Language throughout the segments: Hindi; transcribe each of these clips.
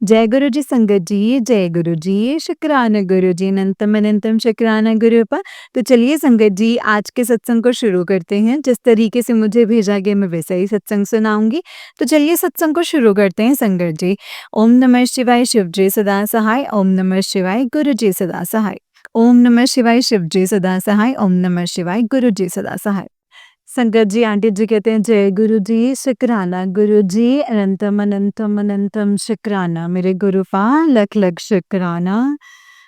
जय गुरु जी संगत जी, जय गुरु जी, शुक्राना गुरु जी, अनंतम अनंतम शुक्राना गुरुपा। तो चलिए संगत जी, आज के सत्संग को शुरू करते हैं। जिस तरीके से मुझे भेजा गया मैं वैसा ही सत्संग सुनाऊंगी। तो चलिए सत्संग को शुरू करते हैं संगत जी। ओम नमः शिवाय, शिव जी सदा सहाय। ओम नमः शिवाय, गुरु जी सदा सहाय। ओम नमः शिवाय, शिव जी सदा सहाय। ओम नमः शिवाय, गुरु जी सदा सहाय। संगत जी, आंटी जी कहते हैं जय गुरु जी, शुक्राना गुरु जी, अनंतम अनंतम अनंतम शुक्राना मेरे गुरुपा, लख लख शुक्राना।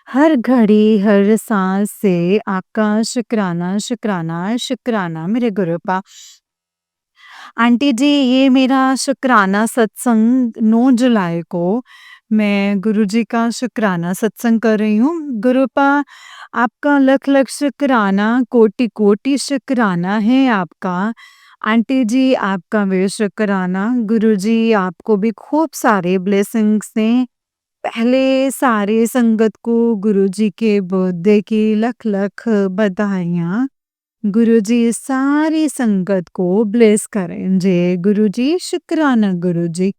हर घड़ी हर सांस से आपका शुक्राना शुक्राना शुक्राना मेरे गुरुपा। आंटी जी, ये मेरा शुक्राना सत्संग 9 जुलाई को मैं गुरुजी का शुक्राना सत्संग कर रही हूँ। गुरुपा, आपका लख लख शुक्राना, कोटि कोटि शुक्राना है आपका। आंटी जी, आपका भी शुक्राना। गुरुजी आपको भी खूब सारे ब्लेसिंग्स दें। पहले सारे संगत को गुरुजी के बर्थडे की लख लख बधाइयाँ। गुरुजी सारी संगत को ब्लेस करें। जय गुरुजी, शुक्राना गुरुजी।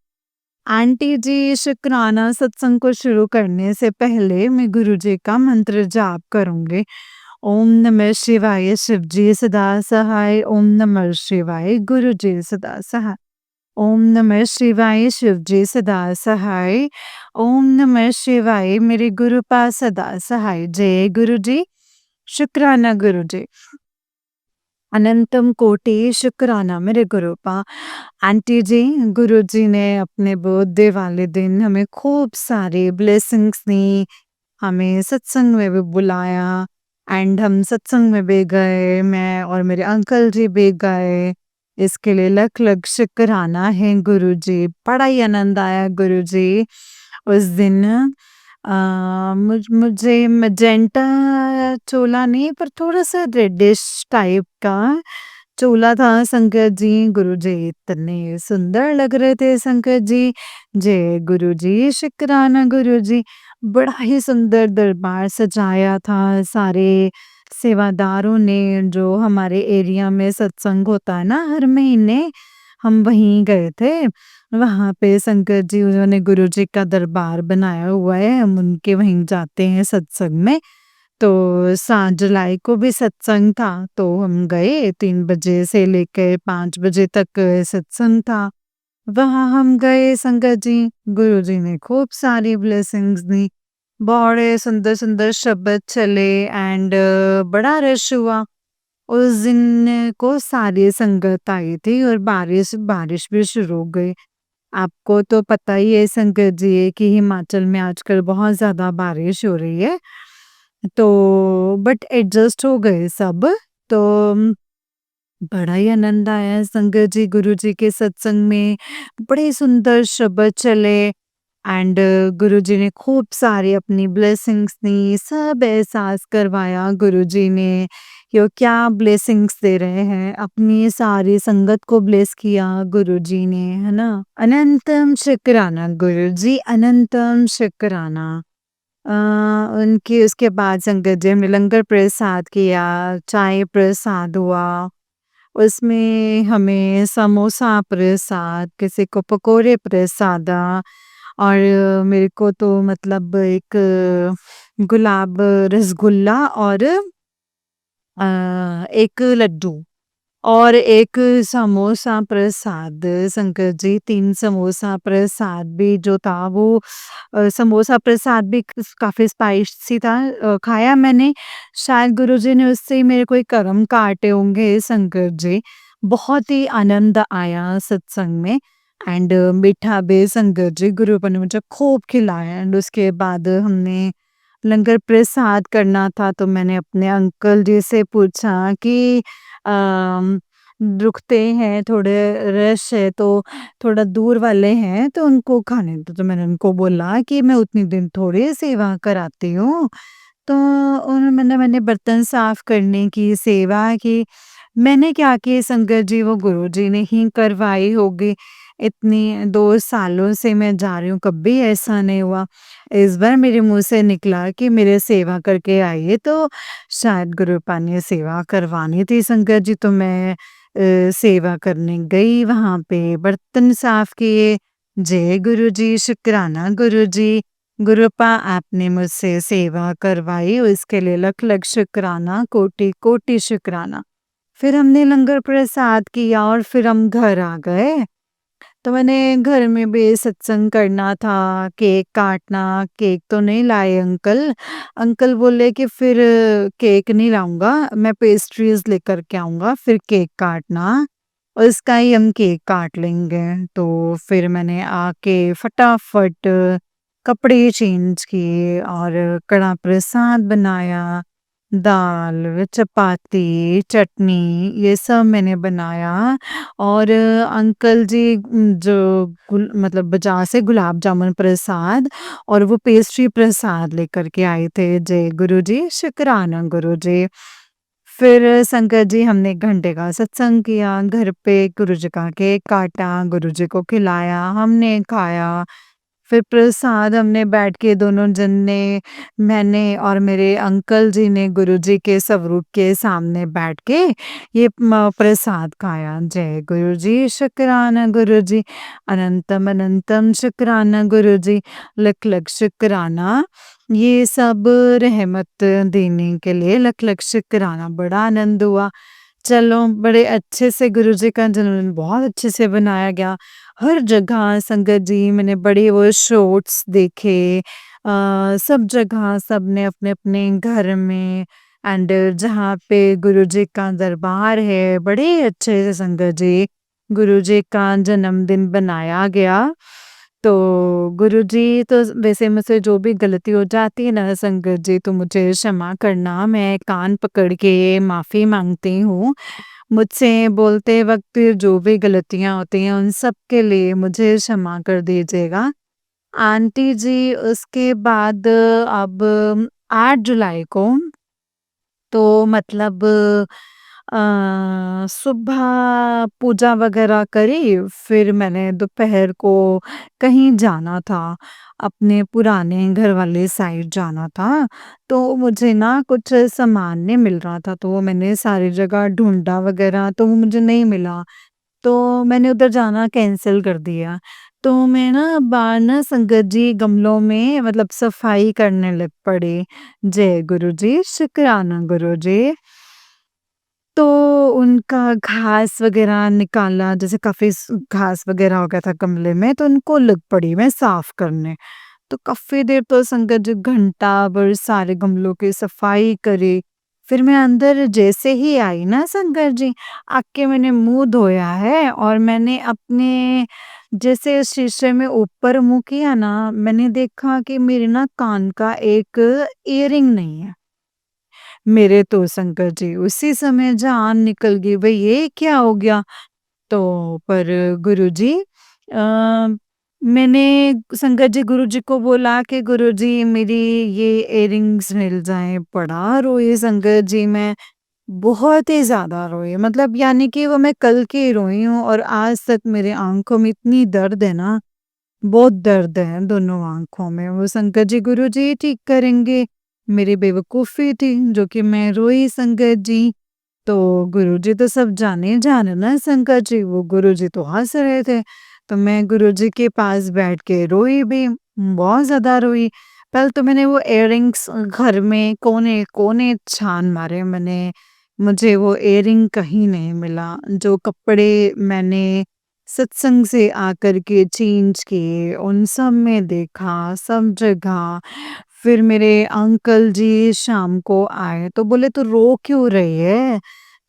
आंटी जी, शुक्राना सत्संग को शुरू करने से पहले मैं गुरुजी का मंत्र जाप करूंगी। ओम नमः शिवाय, शिव जी सदा सहाय। ओम नमः शिवाय, गुरु जी सदा सहाय। ओम नमः शिवाय, शिव जी सदा सहाय। ओम नमः शिवाय, मेरे गुरु पास सदा सहाय। जय गुरु जी, शुक्राना गुरु जी। अनंतम कोटि शुक्राना मेरे गुरुपा। आंटी जी, गुरुजी ने अपने बर्थडे वाले दिन हमें खूब सारे ब्लेसिंग्स दी, हमें सत्संग में भी बुलाया एंड हम सत्संग में भी गए, मैं और मेरे अंकल जी भी गए। इसके लिए लख लख शुक्राना है गुरुजी। बड़ा ही आनंद आया गुरुजी उस दिन। मुझे मैजेंटा चोला नहीं, पर थोड़ा-सा रेडिश टाइप का चोला था शंकर जी। गुरुजी इतने सुंदर लग रहे थे शंकर जी। जय गुरुजी, शुक्राना गुरुजी। बड़ा ही सुंदर दरबार सजाया था सारे सेवादारों ने। जो हमारे एरिया में सत्संग होता है ना हर महीने, हम वहीं गए थे। वहाँ पे शंकर जी उन्होंने गुरुजी का दरबार बनाया हुआ है, हम उनके वहीं जाते हैं सत्संग में। तो 7 जुलाई को भी सत्संग था, तो हम गए 3 बजे से लेकर 5 बजे तक सत्संग था। वहाँ हम गए संगत जी, गुरुजी ने खूब सारी ब्लेसिंग्स दी। बड़े सुंदर-सुंदर शब्द चले एंड बड़ा रश हुआ। उस दिन को सारी संगत आई थी और बारिश बारिश भी शुरू हो गई। आपको तो पता ही है संगत जी कि हिमाचल में आजकल बहुत ज़्यादा बारिश हो रही है। तो बट एडजस्ट हो गए सब। तो बड़ा ही आनंद आया संगत जी गुरुजी के सत्संग में। बड़े सुंदर शब्द चले एंड गुरुजी ने खूब सारी अपनी ब्लेसिंग्स दी, सब एहसास करवाया गुरुजी ने कि वो क्या ब्लेसिंग्स दे रहे हैं। अपनी सारी संगत को ब्लेस किया गुरुजी ने, है ना? अनंतम शुक्राना गुरुजी, अनंतम शुक्राना। अ, उनके उसके बाद संगत जी हमने लंगर प्रसाद किया, चाय प्रसाद हुआ। उसमें हमें समोसा प्रसाद, किसी को पकोड़े प्रसादा और मेरे को तो मतलब एक गुलाब रसगुल्ला और एक लड्डू और एक समोसा प्रसाद शंकर जी। 3 समोसा प्रसाद भी जो था वो समोसा प्रसाद भी काफ़ी स्पाइसी था। खाया मैंने, शायद गुरुजी ने उससे ही मेरे कोई कर्म काटे होंगे शंकर जी। बहुत ही आनंद आया सत्संग में एंड मीठा भी शंकर जी गुरुजी ने मुझे खूब खिलाया एंड उसके बाद हमने लंगर प्रसाद करना था, तो मैंने अपने अंकल जी से पूछा कि अम, रुकते हैं, थोड़े रश है तो थोड़ा दूर वाले हैं तो उनको खाने दो। तो मैंने उनको बोला कि मैं उतनी दिन थोड़ी सेवा कराती हूँ। तो मैंने बर्तन साफ करने की सेवा की। मैंने क्या की संगत जी, वो गुरुजी ने ही करवाई होगी। इतनी 2 सालों से मैं जा रही हूँ, कभी ऐसा नहीं हुआ। इस बार मेरे मुँह से निकला कि मेरे सेवा करके आइए, तो शायद गुरुपा ने सेवा करवानी थी संगत जी, तो मैं सेवा करने गई वहाँ पे, बर्तन साफ किए जय गुरुजी, शुक्राना गुरुजी। गुरुपा आपने मुझसे सेवा करवाई उसके लिए लख-लख शुक्राना, कोटि-कोटि शुक्राना। फिर हमने लंगर प्रसाद किया और फिर हम घर आ गए। तो मैंने घर में भी सत्संग करना था, केक काटना, केक तो नहीं लाए अंकल। अंकल बोले कि फिर केक नहीं लाऊँगा, मैं पेस्ट्रीज़ लेकर के आऊँगा, फिर केक काटना, उसका ही हम केक काट लेंगे। तो फिर मैंने आके फटाफट कपड़े चेंज किए और कड़ा प्रसाद बनाया, दाल, चपाती, चटनी ये सब मैंने बनाया और अंकल जी जो मतलब बाजार से गुलाब जामुन प्रसाद और वो पेस्ट्री प्रसाद लेकर के आए थे। जय गुरुजी, शुक्राना गुरुजी। फिर संगत जी हमने 1 घंटे का सत्संग किया, घर पे गुरुजी का केक काटा, गुरुजी को खिलाया, हमने खाया। फिर प्रसाद हमने बैठ के दोनों जन ने, मैंने और मेरे अंकल जी ने गुरुजी के स्वरूप के सामने बैठ के ये प्रसाद खाया। जय गुरुजी, शुक्राना गुरुजी, अनंतम अनंतम शुक्राना गुरुजी, लख लख शुक्राना। ये सब रहमत देने के लिए लख लख शुक्राना। बड़ा आनंद हुआ। चलो बड़े अच्छे से गुरुजी का जन्मदिन बहुत अच्छे से बनाया गया। हर जगह संगत जी मैंने बड़े वो शॉट्स देखे, सब जगह सबने अपने-अपने घर में एंड जहाँ पे गुरुजी का दरबार है, बड़े अच्छे से संगत जी गुरुजी का जन्मदिन बनाया गया। तो गुरुजी तो वैसे मुझसे जो भी गलती हो जाती है ना संगत जी तो मुझे क्षमा करना, मैं कान पकड़ के माफ़ी माँगती हूँ। मुझसे बोलते वक़्त जो भी गलतियाँ होती हैं उन सब के लिए मुझे क्षमा कर दीजिएगा। आंटी जी उसके बाद अब 8 जुलाई को तो मतलब सुबह पूजा वग़ैरह करी, फिर मैंने दोपहर को कहीं जाना था, अपने पुराने घर वाले साइड जाना था, तो मुझे ना कुछ सामान नहीं मिल रहा था, तो मैंने सारी जगह ढूँढा वग़ैरह तो वो मुझे नहीं मिला, तो मैंने उधर जाना कैंसल कर दिया। तो मैं ना बाहर ना संगत जी गमलों में मतलब सफाई करने लग पड़ी। जय गुरुजी, शुक्राना गुरुजी। तो उनका घास वग़ैरह निकाला, जैसे काफ़ी घास वग़ैरह हो गया था गमले में, तो उनको लग पड़ी मैं साफ़ करने। तो काफ़ी देर तो संगत जी घंटा भर सारे गमलों की सफाई करी। फिर मैं अंदर जैसे ही आई ना संगत जी, आके मैंने मुँह धोया है और मैंने अपने जैसे शीशे में ऊपर मुँह किया ना, मैंने देखा कि मेरे ना कान का एक इयररिंग नहीं है। मेरे तो शंकर जी उसी समय जान निकल गई, भई ये क्या हो गया? तो पर गुरुजी मैंने शंकर जी गुरुजी को बोला कि गुरुजी मेरी ये इयररिंग्स मिल जाएँ, बड़ा रोई शंकर जी मैं, बहुत ही ज़्यादा रोई, मतलब यानी कि वो मैं कल की रोई हूँ और आज तक मेरे आँखों में इतनी दर्द है ना, बहुत दर्द है दोनों आँखों में। वो शंकर जी गुरुजी ठीक करेंगे, मेरी बेवकूफ़ी थी जो कि मैं रोई संगत जी। तो गुरुजी तो सब जाने ना शंकर जी, वो गुरुजी तो हँस रहे थे। तो मैं गुरुजी के पास बैठ के रोई भी, बहुत ज़्यादा रोई। पहले तो मैंने वो इयररिंग्स घर में कोने-कोने छान मारे मैंने, मुझे वो इयररिंग कहीं नहीं मिला। जो कपड़े मैंने सत्संग से आकर के चेंज किए, उन सब में देखा, सब जगह। फिर मेरे अंकल जी शाम को आए तो बोले, "तू रो क्यों रही है?"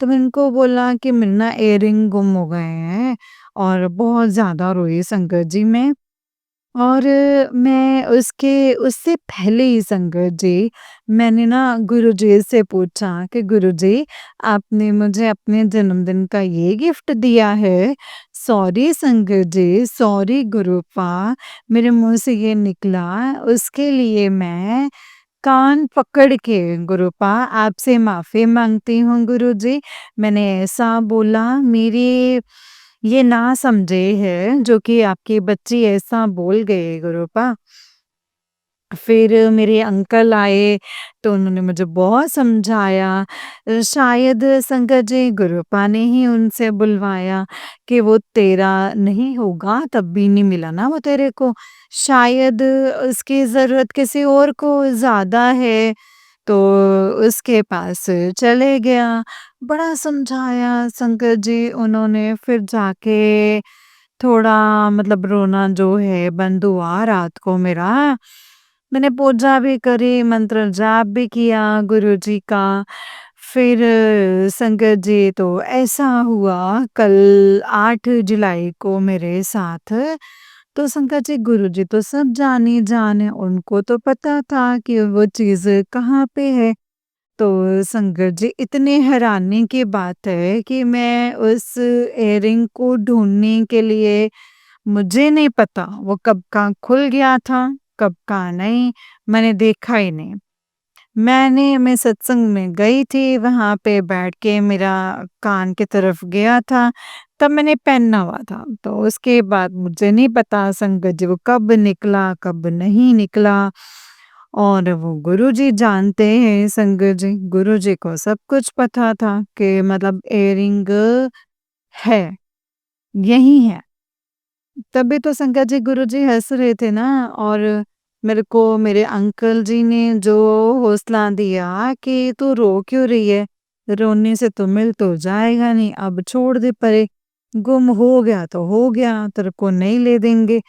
तो मैंने उनको बोला कि मेरे ना इयररिंग गुम हो गए हैं और बहुत ज़्यादा रोई संगत जी मैं। और मैं उसके उससे पहले ही संगत जी, मैंने ना गुरुजी से पूछा कि गुरुजी आपने मुझे अपने जन्मदिन का ये गिफ्ट दिया है? सॉरी संगत जी, सॉरी गुरुपा, मेरे मुँह से ये निकला, उसके लिए मैं कान पकड़ के गुरुपा आपसे माफ़ी माँगती हूँ गुरुजी। मैंने ऐसा बोला, मेरी ये ना समझे है जो कि आपकी बच्ची ऐसा बोल गई गुरुपा। फिर मेरे अंकल आए तो उन्होंने मुझे बहुत समझाया। शायद संगत जी गुरुपा ने ही उनसे बुलवाया कि वो तेरा नहीं होगा तब भी नहीं मिला ना वो तेरे को। शायद उसकी ज़रूरत किसी और को ज़्यादा है तो उसके पास चले गया। बड़ा समझाया संगत जी उन्होंने, फिर जाके थोड़ा मतलब रोना जो है बंद हुआ रात को मेरा। मैंने पूजा भी करी, मंत्र जाप भी किया गुरुजी का। फिर संगत जी तो ऐसा हुआ कल 8 जुलाई को मेरे साथ, तो संगत जी गुरुजी तो सब जानी जान है, उनको तो पता था कि वो चीज़ कहाँ पे है। तो संगत जी इतनी हैरानी की बात है कि मैं उस इयररिंग को ढूँढने के लिए मुझे नहीं पता वो कब का खुल गया था, कब का नहीं, मैंने देखा ही नहीं। मैं सत्संग में गई थी, वहाँ पे बैठ के मेरा कान की तरफ गया था, तब मैंने पहना हुआ था। तो उसके बाद मुझे नहीं पता संगत जी वो कब निकला, कब नहीं निकला। और वो गुरुजी जानते हैं संगत जी, गुरुजी को सब कुछ पता था कि मतलब इयररिंग है, यही है। तभी तो संकट जी गुरुजी हँस रहे थे ना, और मेरे को मेरे अंकल जी ने जो हौसला दिया कि तू रो क्यों रही है? रोने से तो मिल तो जाएगा नहीं, अब छोड़ दे परे। गुम हो गया तो हो गया, तेरे को नहीं ले देंगे।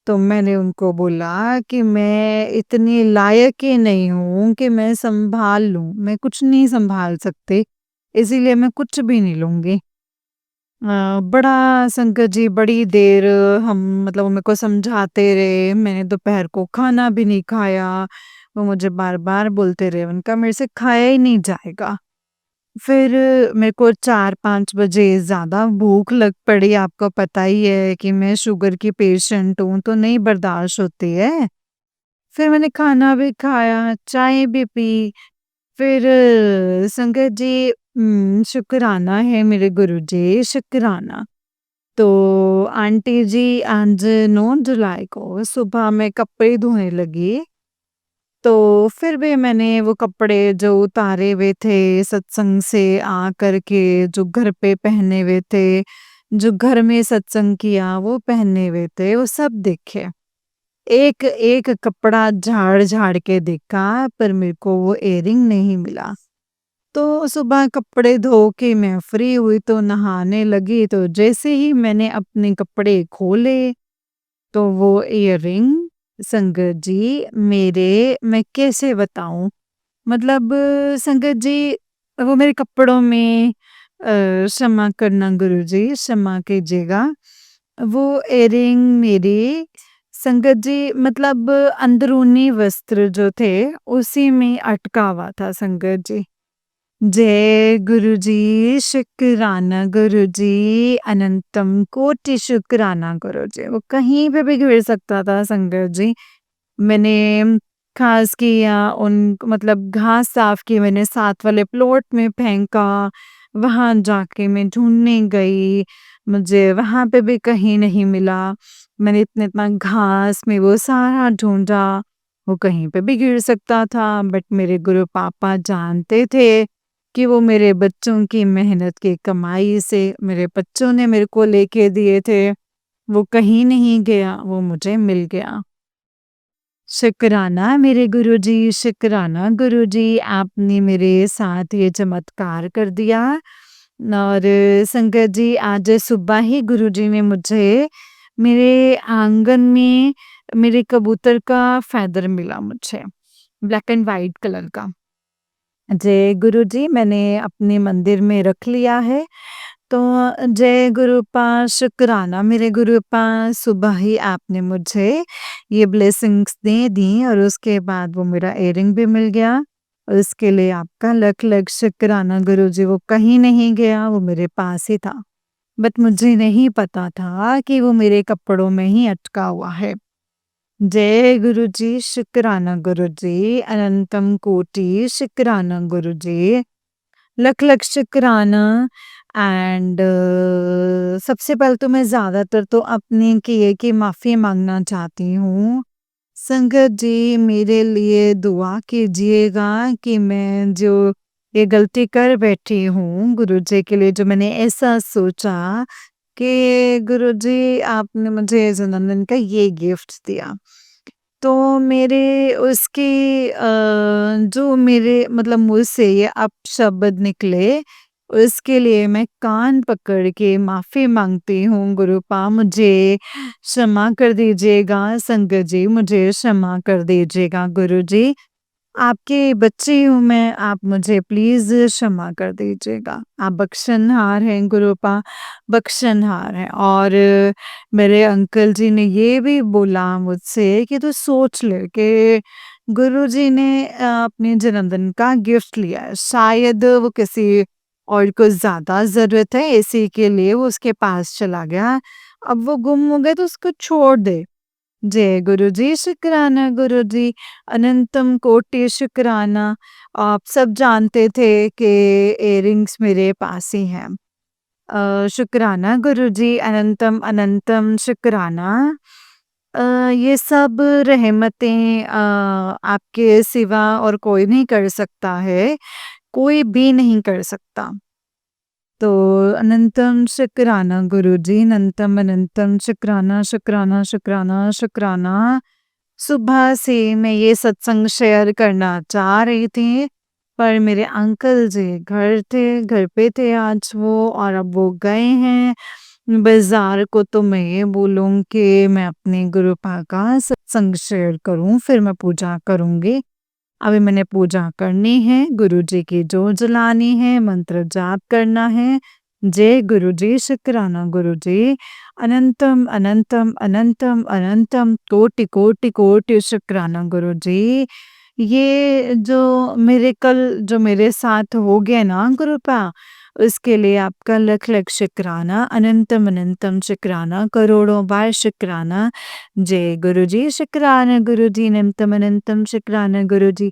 तो मैंने उनको बोला कि मैं इतनी लायक ही नहीं हूँ कि मैं सँभाल लूँ, मैं कुछ नहीं सँभाल सकती, इसीलिए मैं कुछ भी नहीं लूँगी। बड़ा संकट जी बड़ी देर हम मतलब वो मेरे को समझाते रहे, मैंने दोपहर को खाना भी नहीं खाया, वो मुझे बार-बार बोलते रहे, मैंने कहा मेरे से खाया ही नहीं जाएगा। फिर मेरे को 4-5 बजे ज़्यादा भूख लग पड़ी, आपको पता ही है कि मैं शुगर की पेशेंट हूँ, तो नहीं बर्दाश्त होती है। फिर मैंने खाना भी खाया, चाय भी पी। फिर संगत जी शुक्राना है मेरे गुरुजी, शुक्राना। तो आंटी जी आज 9 जुलाई को सुबह मैं कपड़े धोने लगी, तो फिर भी मैंने वो कपड़े जो उतारे हुए थे सत्संग से आ कर के, जो घर पे पहने हुए थे, जो घर में सत्संग किया वो पहने हुए थे, वो सब देखे। एक-एक कपड़ा झाड़-झाड़ के देखा, पर मेरे को वो इयररिंग नहीं मिला। तो सुबह कपड़े धो के मैं फ्री हुई तो नहाने लगी, तो जैसे ही मैंने अपने कपड़े खोले तो वो इयररिंग संगत जी मेरे, मैं कैसे बताऊं, मतलब संगत जी वो मेरे कपड़ों में क्षमा करना गुरुजी, क्षमा कीजिएगा, वो इयररिंग मेरी संगत जी मतलब अंदरूनी वस्त्र जो थे उसी में अटका हुआ था संगत जी। जय गुरुजी, शुक्राना गुरुजी, अनंतम कोटि शुक्राना गुरुजी। वो कहीं पे भी गिर सकता था संगत जी। मैंने खास किया उन मतलब घास साफ की मैंने साथ वाले प्लॉट में फेंका, वहाँ जाके मैं ढूँढने गई, मुझे वहाँ पे भी कहीं नहीं मिला। मैंने इतना घास में वो सारा ढूँढा, वो कहीं पे भी गिर सकता था, बट मेरे गुरु पापा जानते थे कि वो मेरे बच्चों की मेहनत की कमाई से मेरे बच्चों ने मेरे को लेके दिए थे, वो कहीं नहीं गया, वो मुझे मिल गया। शुक्राना मेरे गुरुजी, शुक्राना गुरुजी, आपने मेरे साथ ये चमत्कार कर दिया। और संगत जी आज सुबह ही गुरुजी ने मुझे मेरे आंगन में मेरे कबूतर का फ़ेदर मिला मुझे, ब्लैक एंड व्हाइट कलर का। जय गुरुजी मैंने अपने मंदिर में रख लिया है। तो जय गुरुपा, शुक्राना मेरे गुरुपा, सुबह ही आपने मुझे ये ब्लेसिंग्स दे दी और उसके बाद वो मेरा इयररिंग भी मिल गया। और उसके लिए आपका लख-लख शुक्राना गुरुजी, वो कहीं नहीं गया, वो मेरे पास ही था। बट मुझे नहीं पता था कि वो मेरे कपड़ों में ही अटका हुआ है। जय गुरुजी, शुक्राना गुरुजी, अनंतम कोटि शुक्राना गुरुजी। लख लख शुक्राना। एंड सबसे पहले तो मैं ज़्यादातर तो अपने किए की माफ़ी माँगना चाहती हूँ। संगत जी मेरे लिए दुआ कीजिएगा कि मैं जो ये गलती कर बैठी हूँ गुरुजी के लिए, जो मैंने ऐसा सोचा कि गुरुजी आपने मुझे जन्मदिन का ये गिफ्ट दिया। तो मेरे उसकी जो मेरे मतलब मुँह से ये अपशब्द निकले, उसके लिए मैं कान पकड़ के माफ़ी माँगती हूँ गुरुपा, मुझे क्षमा कर दीजिएगा। संगत जी मुझे क्षमा कर दीजिएगा गुरुजी। आपकी बच्ची हूँ मैं, आप मुझे प्लीज़ क्षमा कर दीजिएगा। आप बख्शनहार हैं गुरुपा, बख्शनहार हैं। और मेरे अंकल जी ने ये भी बोला मुझसे कि तू सोच ले कि गुरुजी ने अपने जन्मदिन का गिफ्ट लिया है, शायद वो किसी और को ज़्यादा ज़रूरत है, इसी के लिए वो उसके पास चला गया। अब वो गुम हो गया तो उसको छोड़ दे। जय गुरुजी, शुक्राना गुरुजी, अनंतम कोटि शुक्राना। आप सब जानते थे कि इयररिंग्स मेरे पास ही हैं। शुक्राना गुरुजी, अनंतम अनंतम शुक्राना। ये सब रहमतें आपके सिवा और कोई नहीं कर सकता है, कोई भी नहीं कर सकता। तो अनंतम शुक्राना गुरुजी, अनंतम अनंतम शुक्राना, शुक्राना, शुक्राना, शुक्राना। सुबह से मैं ये सत्संग शेयर करना चाह रही थी, पर मेरे अंकल जी घर पे थे आज वो, और अब वो गए हैं बाज़ार को। तो मैं ये बोलूँ कि मैं अपने गुरुपा का सत्संग शेयर करूँ, फिर मैं पूजा करूँगी। अभी मैंने पूजा करनी है, गुरुजी की जोत जलानी है, मंत्र जाप करना है। जय गुरुजी, शुक्राना गुरुजी, अनंतम अनंतम अनंतम अनंतम कोटि कोटि कोटि शुक्राना गुरुजी। ये जो मिरेकल जो मेरे साथ हो गया ना गुरुपा, उसके लिए आपका लख लख शुक्राना, अनंतम अनंतम शुक्राना, करोड़ों बार शुक्राना। जय गुरुजी, शुक्राना गुरुजी, अनंतम अनंतम शुक्राना गुरुजी।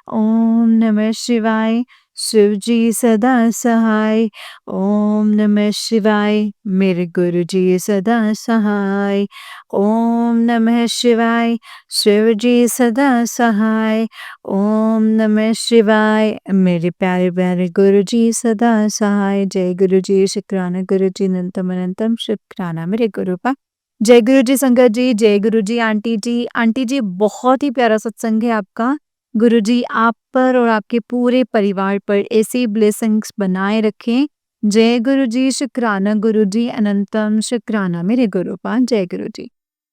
ओम नमः शिवाय, शिव जी सदा सहाय। ओम नमः शिवाय, मेरे गुरुजी सदा सहाय। ओम नमः शिवाय, शिव जी सदा सहाय। ओम नमः शिवाय, मेरे प्यारे प्यारे गुरुजी सदा सहाय। जय गुरुजी, शुक्राना गुरुजी, अनंतम अनंतम शुक्राना मेरे गुरुपा। जय गुरुजी संगत जी, जय गुरुजी आंटी जी। आंटी जी बहुत ही प्यारा सत्संग है आपका। गुरुजी आप पर और आपके पूरे परिवार पर ऐसी ब्लेसिंग्स बनाए रखें। जय गुरुजी, शुक्राना गुरुजी, अनंतम शुक्राना मेरे गुरुपा। जय गुरुजी।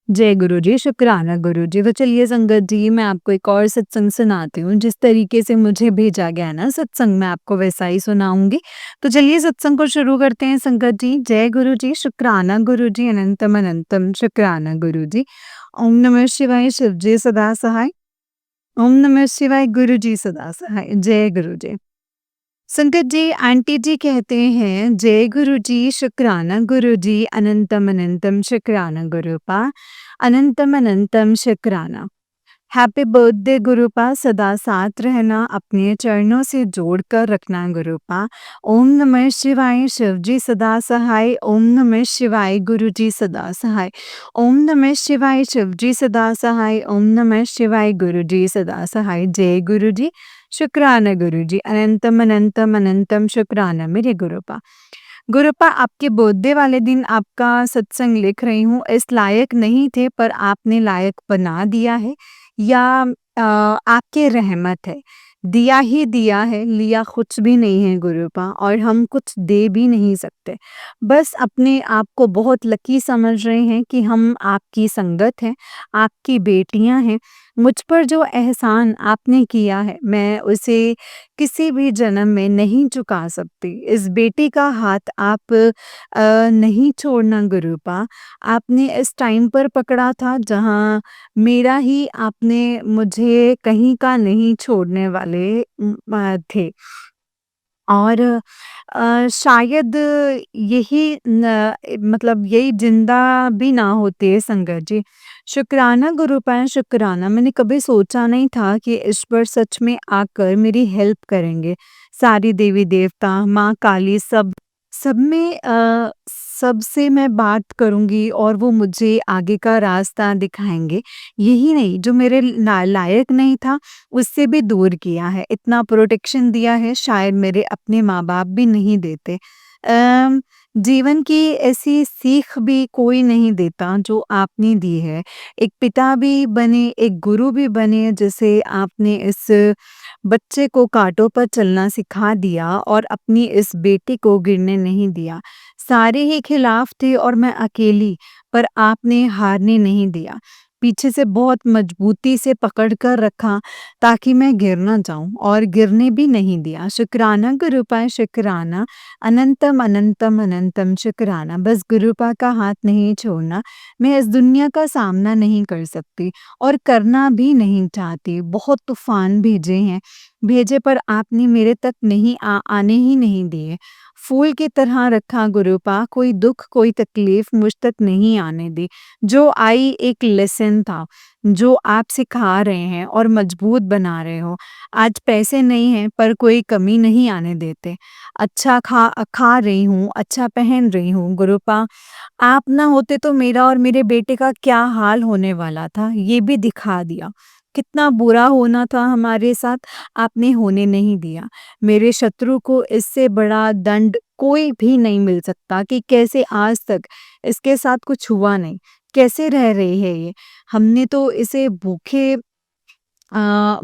जय गुरुजी, शुक्राना गुरुजी। तो चलिए संगत जी, मैं आपको एक और सत्संग सुनाती हूँ। जिस तरीके से मुझे भेजा गया ना सत्संग, मैं आपको वैसा ही सुनाऊँगी। तो चलिए सत्संग को शुरू करते हैं संगत जी। जय गुरुजी, शुक्राना गुरुजी, अनंतम अनंतम शुक्राना गुरुजी। ओम नमः शिवाय, शिव जी सदा सहाय। ओम नमः शिवाय, गुरुजी सदा सहाय। जय गुरुजी। संगत जी, आंटी जी कहते हैं जय गुरु जी, शुक्राना गुरु जी, अनंतम अनंतम शुक्राना गुरुपा, अनंतम अनंतम शुक्राना। हैप्पी बर्थडे गुरुपा, सदा साथ रहना, अपने चरणों से जोड़कर रखना गुरुपा। ओम नमः शिवाय, शिव जी सदा सहाय। ओम नमः शिवाय, गुरु जी सदा सहाय। ओम नमः शिवाय, शिव जी सदा सहाय। ओम नमः शिवाय, गुरु जी सदा सहाय। जय गुरु जी, शुक्राना गुरु जी, अनंतम अनंतम अनंतम शुक्राना मेरे गुरुपा। गुरुपा आपके बर्थडे वाले दिन आपका सत्संग लिख रही हूँ, इस लायक नहीं थे पर आपने लायक बना दिया है, या आपके रहमत है। दिया ही दिया है, लिया कुछ भी नहीं है गुरुपा, और हम कुछ दे भी नहीं सकते। बस अपने आप को बहुत लकी समझ रहे हैं कि हम आपकी संगत हैं, आपकी बेटियां हैं। मुझ पर जो एहसान आपने किया है, मैं उसे किसी भी जन्म में नहीं चुका सकती। इस बेटी का हाथ आप नहीं छोड़ना गुरुपा। आपने इस टाइम पर पकड़ा था जहाँ मेरा ही आपने मुझे कहीं का नहीं छोड़ने वाले थे। और शायद यही मतलब यही जिंदा भी ना होते संगत जी। शुक्राना गुरुपा, शुक्राना। मैंने कभी सोचा नहीं था कि ईश्वर सच में आकर मेरी हेल्प करेंगे। सारी देवी देवता, माँ काली, सब सब में सबसे मैं बात करूँगी और वो मुझे आगे का रास्ता दिखाएँगे। यही नहीं, जो मेरे ना लायक नहीं था, उससे भी दूर किया है। इतना प्रोटेक्शन दिया है, शायद मेरे अपने माँ-बाप भी नहीं देते। अम, जीवन की ऐसी सीख भी कोई नहीं देता जो आपने दी है। एक पिता भी बने, एक गुरु भी बने, जैसे आपने इस बच्चे को काँटों पर चलना सिखा दिया और अपनी इस बेटी को गिरने नहीं दिया। सारे ही खिलाफ थे और मैं अकेली, पर आपने हारने नहीं दिया। पीछे से बहुत मजबूती से पकड़ कर रखा ताकि मैं गिर ना जाऊँ और गिरने भी नहीं दिया। शुक्राना गुरूपा शुक्राना, अनंतम अनंतम अनंतम शुक्राना। बस गुरूपा का हाथ नहीं छोड़ना। मैं इस दुनिया का सामना नहीं कर सकती और करना भी नहीं चाहती। बहुत तूफ़ान भेजे हैं, भेजे पर आपने मेरे तक नहीं आने ही नहीं दिए। फूल की तरह रखा गुरूपा, कोई दुःख, कोई तकलीफ़ मुझ तक नहीं आने दी। जो आई एक लेसन था, जो आप सिखा रहे हैं और मजबूत बना रहे हो। आज पैसे नहीं हैं पर कोई कमी नहीं आने देते। अच्छा खा रही हूँ, अच्छा पहन रही हूँ गुरूपा। आप ना होते तो मेरा और मेरे बेटे का क्या हाल होने वाला था, ये भी दिखा दिया। कितना बुरा होना था हमारे साथ, आपने होने नहीं दिया। मेरे शत्रु को इससे बड़ा दंड कोई भी नहीं मिल सकता कि कैसे आज तक इसके साथ कुछ हुआ नहीं। कैसे रह रही है ये? हमने तो इसे भूखे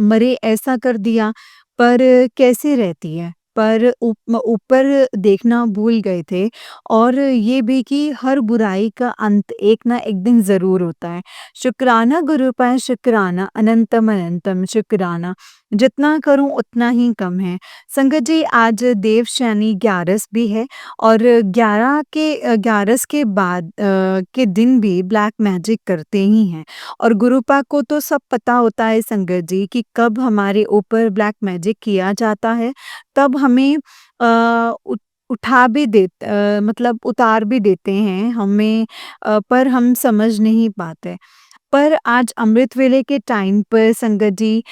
मरे ऐसा कर दिया, पर कैसे रहती है? पर ऊपर देखना भूल गए थे और ये भी कि हर बुराई का अंत एक ना एक दिन ज़रूर होता है। शुक्राना गुरूपा शुक्राना, अनंतम अनंतम शुक्राना। जितना करूँ उतना ही कम है। संगत जी, आज देवशयनी 11 भी है और 11 के बाद के दिन भी ब्लैक मैजिक करते ही हैं। और गुरुपा को तो सब पता होता है संगत जी कि कब हमारे ऊपर ब्लैक मैजिक किया जाता है, तब हमें उठा भी मतलब उतार भी देते हैं हमें, पर हम समझ नहीं पाते। पर आज अमृत वेले के टाइम पर संगत जी,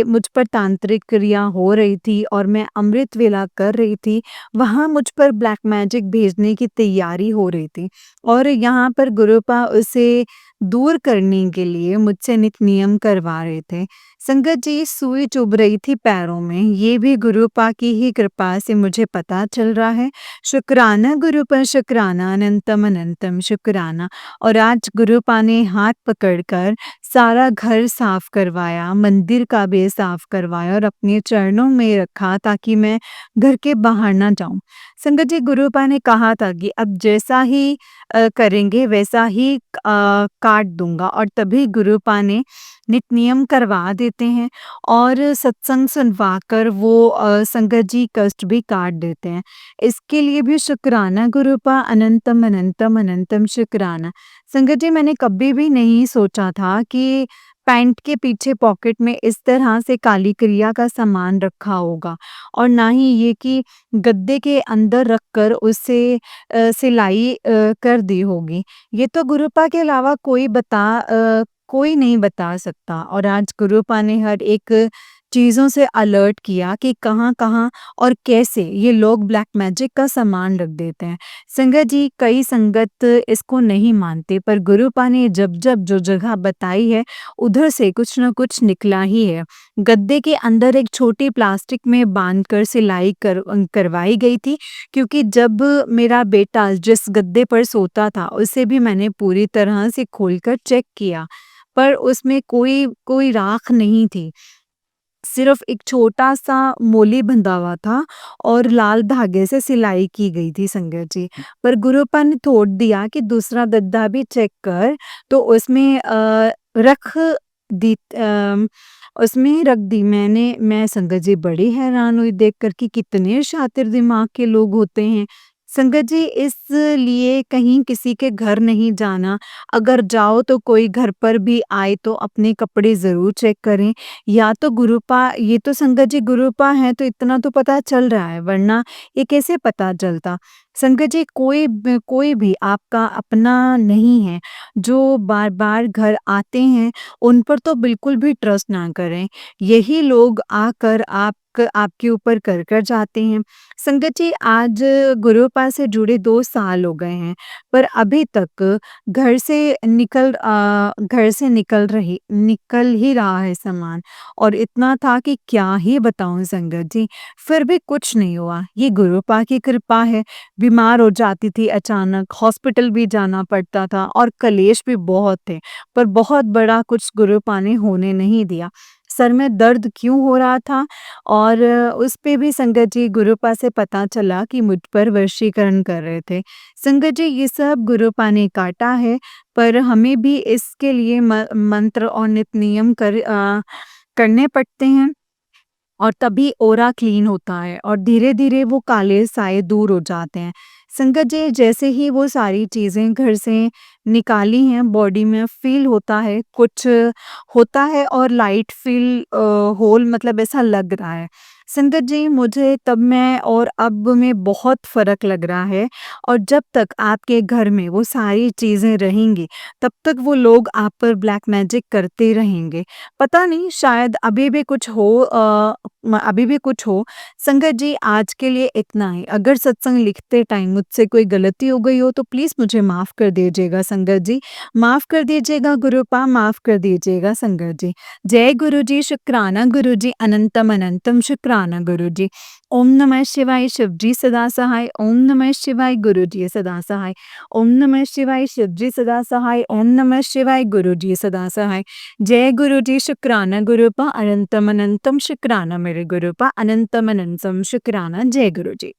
मुझ पर तांत्रिक क्रिया हो रही थी और मैं अमृत वेला कर रही थी। वहाँ मुझ पर ब्लैक मैजिक भेजने की तैयारी हो रही थी और यहाँ पर गुरुपा उसे दूर करने के लिए मुझसे नित नियम करवा रहे थे। संगत जी, सुई चुभ रही थी पैरों में, ये भी गुरुपा की ही कृपा से मुझे पता चल रहा है। शुक्राना गुरुपा शुक्राना, अनंतम अनंतम शुक्राना। और आज गुरुपा ने हाथ पकड़कर सारा घर साफ करवाया, मंदिर का भी साफ करवाया और अपने चरणों में रखा ताकि मैं घर के बाहर ना जाऊं। संगत जी, गुरुपा ने कहा था कि अब जैसा ही करेंगे वैसा ही काट दूंगा और तभी गुरुपा ने नित नियम करवा देते हैं और सत्संग सुनवा कर वो संगत जी कष्ट भी काट देते हैं। इसके लिए भी शुक्राना गुरुपा, अनंतम अनंतम अनंतम शुक्राना। संगत जी, मैंने कभी भी नहीं सोचा था कि पैंट के पीछे पॉकेट में इस तरह से काली क्रिया का सामान रखा होगा और ना ही ये कि गद्दे के अंदर रखकर उससे सिलाई कर दी होगी। ये तो गुरुपा के अलावा कोई नहीं बता सकता और आज गुरुपा ने हर एक चीज़ों से अलर्ट किया कि कहाँ-कहाँ और कैसे ये लोग ब्लैक मैजिक का सामान रख देते हैं। संगत जी, कई संगत इसको नहीं मानते पर गुरुपा ने जब-जब जो जगह बताई है, उधर से कुछ न कुछ निकला ही है। गद्दे के अंदर एक छोटी प्लास्टिक में बाँधकर सिलाई करवाई गई थी, क्योंकि जब मेरा बेटा जिस गद्दे पर सोता था, उसे भी मैंने पूरी तरह से खोलकर चेक किया, पर उसमें कोई कोई राख नहीं थी। सिर्फ एक छोटा-सा मोली बंधा हुआ था और लाल धागे से सिलाई की गई थी संगत जी। पर गुरुपा ने थोड़ दिया कि दूसरा गद्दा भी चेक कर, तो दी उसमें रख दी मैंने। मैं संगत जी बड़ी हैरान हुई देखकर कि कितने शातिर दिमाग के लोग होते हैं। संगत जी, इसलिए कहीं किसी के घर नहीं जाना, अगर जाओ तो कोई घर पर भी आए तो अपने कपड़े ज़रूर चेक करें। या तो गुरुपा, ये तो संगत जी गुरुपा हैं तो इतना तो पता चल रहा है, वरना ये कैसे पता चलता? संगत जी कोई भी आपका अपना नहीं है, जो बार-बार घर आते हैं, उन पर तो बिल्कुल भी ट्रस्ट ना करें। यही लोग आकर आपके ऊपर कर जाते हैं। संगत जी आज गुरुपा से जुड़े 2 साल हो गए हैं, पर अभी तक घर से निकल ही रहा है सामान और इतना था कि क्या ही बताऊँ संगत जी, फिर भी कुछ नहीं हुआ। ये गुरुपा की कृपा है। बीमार हो जाती थी अचानक, हॉस्पिटल भी जाना पड़ता था और कलेश भी बहुत थे, पर बहुत बड़ा कुछ गुरुपा ने होने नहीं दिया। सर में दर्द क्यों हो रहा था और उस पे भी संगत जी गुरुपा से पता चला कि मुझ पर वशीकरण कर रहे थे। संगत जी ये सब गुरुपा ने काटा है, पर हमें भी इसके लिए मंत्र और नित नियम करने पड़ते हैं। और तभी ऑरा क्लीन होता है और धीरे-धीरे वो काले साए दूर हो जाते हैं। संगत जी जैसे ही वो सारी चीज़ें घर से निकाली हैं बॉडी में फ़ील होता है, कुछ होता है और लाइट होल मतलब ऐसा लग रहा है। संगत जी मुझे तब में और अब में बहुत फ़र्क लग रहा है और जब तक आपके घर में वो सारी चीज़ें रहेंगी, तब तक वो लोग आप पर ब्लैक मैजिक करते रहेंगे। पता नहीं शायद अभी भी कुछ हो। संगत जी आज के लिए इतना ही। अगर सत्संग लिखते टाइम मुझसे कोई गलती हो गई हो तो प्लीज़ मुझे माफ़ कर दीजिएगा संगत जी। माफ़ कर दीजिएगा गुरुपा, माफ़ कर दीजिएगा संगत जी। जय गुरु जी, शुक्राना गुरु जी, अनंतम अनंतम शुक्राना गुरु जी। ओम नमः शिवाय, शिव जी सदा सहाय। ओम नमः शिवाय, गुरु जी सदा सहाय। ओम नमः शिवाय, शिव जी सदा सहाय। ओम नमः शिवाय, गुरु जी सदा सहाय। जय गुरु जी, शुक्राना गुरुपा, अनंतम अनंतम शुक्राना मेरे गुरुपा, अनंतम अनंतम शुक्राना। जय गुरु जी।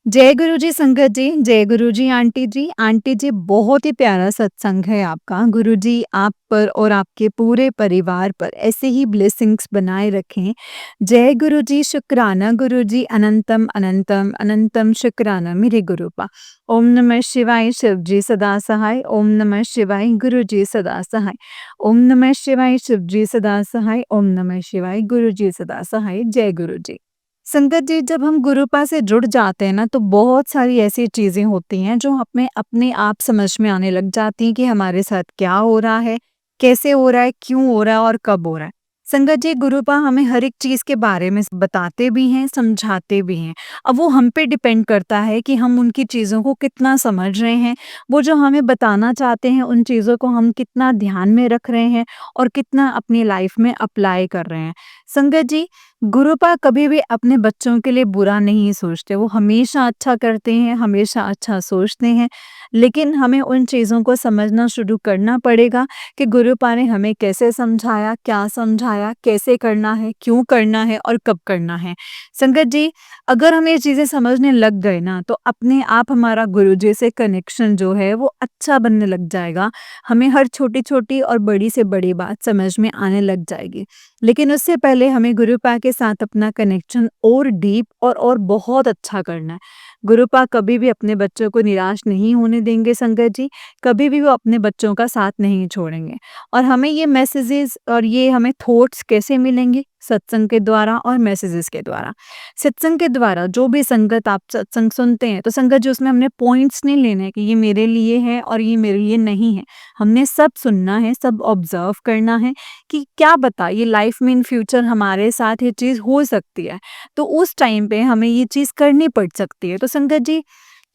जय गुरु जी संगत जी, जय गुरु जी आंटी जी। आंटी जी बहुत ही प्यारा सत्संग है आपका। गुरु जी आप पर और आपके पूरे परिवार पर ऐसे ही ब्लेसिंग्स बनाए रखें। जय गुरु जी, शुक्राना गुरु जी, अनंतम अनंतम अनंतम शुक्राना मेरे गुरुपा। ओम नमः शिवाय, शिव जी सदा सहाय। ओम नमः शिवाय, गुरु जी सदा सहाय। ओम नमः शिवाय, शिव जी सदा सहाय। ओम नमः शिवाय, गुरु जी सदा सहाय। जय गुरु जी। संगत जी जब हम गुरुपा से जुड़ जाते हैं ना तो बहुत सारी ऐसी चीज़ें होती हैं जो हमें अपने आप समझ में आने लग जाती हैं कि हमारे साथ क्या हो रहा है, कैसे हो रहा है, क्यों हो रहा है और कब हो रहा है। संगत जी गुरुपा हमें हर एक चीज़ के बारे में बताते भी हैं, समझाते भी हैं। अब वो हम पे डिपेंड करता है कि हम उनकी चीज़ों को कितना समझ रहे हैं, वो जो हमें बताना चाहते हैं उन चीज़ों को हम कितना ध्यान में रख रहे हैं और कितना अपनी लाइफ में अप्लाई कर रहे हैं। संगत जी गुरुपा कभी भी अपने बच्चों के लिए बुरा नहीं सोचते, वो हमेशा अच्छा करते हैं, हमेशा अच्छा सोचते हैं। लेकिन हमें उन चीज़ों को समझना शुरू करना पड़ेगा कि गुरुपा ने हमें कैसे समझाया, क्या समझाया, कैसे करना है, क्यों करना है और कब करना है। संगत जी, अगर हम ये चीज़ें समझने लग गए ना, तो अपने आप हमारा गुरुजी से कनेक्शन जो है वो अच्छा बनने लग जाएगा। हमें हर छोटी-छोटी और बड़ी से बड़ी बात समझ में आने लग जाएगी। लेकिन उससे पहले हमें गुरुपा के साथ अपना कनेक्शन और डीप और बहुत अच्छा करना है। गुरुपा कभी भी अपने बच्चों को निराश नहीं होने देंगे संगत जी, कभी भी वो अपने बच्चों का साथ नहीं छोड़ेंगे। और हमें ये मैसेजेस और ये हमें थॉट्स कैसे मिलेंगे? सत्संग के द्वारा और मैसेजेस के द्वारा। सत्संग के द्वारा जो भी संगत आप सत्संग सुनते हैं, तो संगत जी उसमें हमने पॉइंट्स नहीं लेने हैं कि ये मेरे लिए है और ये मेरे लिए नहीं है। हमने सब सुनना है, सब ऑब्ज़र्व करना है कि क्या पता ये लाइफ में इन फ्यूचर हमारे साथ ये चीज़ हो सकती है। तो उस टाइम पे हमें ये चीज़ करनी पड़ सकती है। तो संगत जी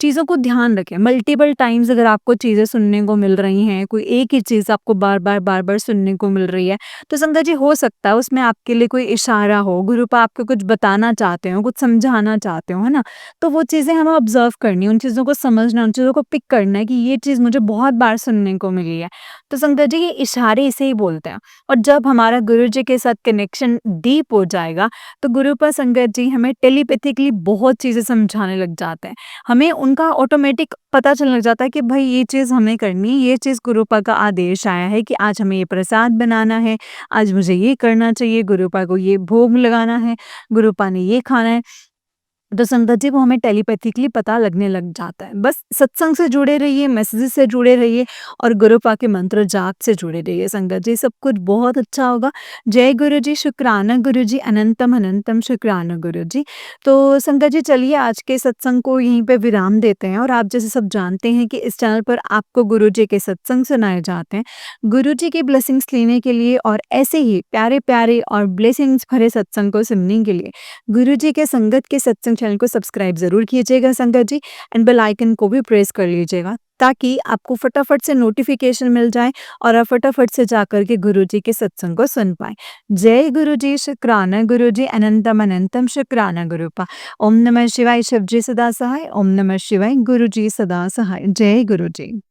चीज़ों को ध्यान रखें। मल्टीपल टाइम्स अगर आपको चीज़ें सुनने को मिल रही हैं, कोई एक ही चीज़ आपको बार-बार सुनने को मिल रही है, तो संगत जी हो सकता है उसमें आपके लिए कोई इशारा हो, गुरुपा आपको कुछ बताना चाहते हो, कुछ समझाना चाहते हो, है ना? तो वो चीज़ें हमें ऑब्ज़र्व करनी है, उन चीज़ों को समझना, उन चीज़ों को पिक करना है कि ये चीज़ मुझे बहुत बार सुनने को मिली है। तो संगत जी ये इशारे इसे ही बोलते हैं। और जब हमारा गुरुजी के साथ कनेक्शन डीप हो जाएगा, तो गुरुपा संगत जी हमें टेलीपैथिकली बहुत चीज़ें समझाने लग जाते हैं। हमें उनका ऑटोमेटिक पता चलने लग जाता है कि भाई ये चीज़ हमें करनी है, ये चीज़ गुरुपा का आदेश आया है कि आज हमें ये प्रसाद बनाना है, आज मुझे ये करना चाहिए, गुरुपा को ये भोग लगाना है, गुरुपा ने ये खाना है। तो संगत जी वो हमें टेलीपैथिकली पता लगने लग जाता है। बस सत्संग से जुड़े रहिए, मैसेजेस से जुड़े रहिए और गुरुपा के मंत्र जाप से जुड़े रहिए संगत जी, सब कुछ बहुत अच्छा होगा। जय गुरु जी, शुक्राना गुरु जी, अनंतम अनंतम शुक्राना गुरु जी। तो संगत जी चलिए आज के सत्संग को यहीं पे विराम देते हैं और आप जैसे सब जानते हैं कि इस चैनल पर आपको गुरु जी के सत्संग सुनाए जाते हैं। गुरु जी की ब्लेसिंग्स लेने के लिए और ऐसे ही प्यारे-प्यारे और ब्लेसिंग्स भरे सत्संग को सुनने के लिए गुरु जी के संगत के सत्संग चैनल को सब्सक्राइब ज़रूर कीजिएगा संगत जी एंड बेल आइकन को भी प्रेस कर लीजिएगा ताकि आपको फटाफट से नोटिफिकेशन मिल जाए और आप फटाफट से जाकर के गुरु जी के सत्संग को सुन पाएँ। जय गुरु जी, शुक्राना गुरु जी, अनंतम अनंतम शुक्राना गुरुपा। ओम नमः शिवाय, शिव जी सदा सहाय। ओम नमः शिवाय, गुरु जी सदा सहाय। जय गुरु जी।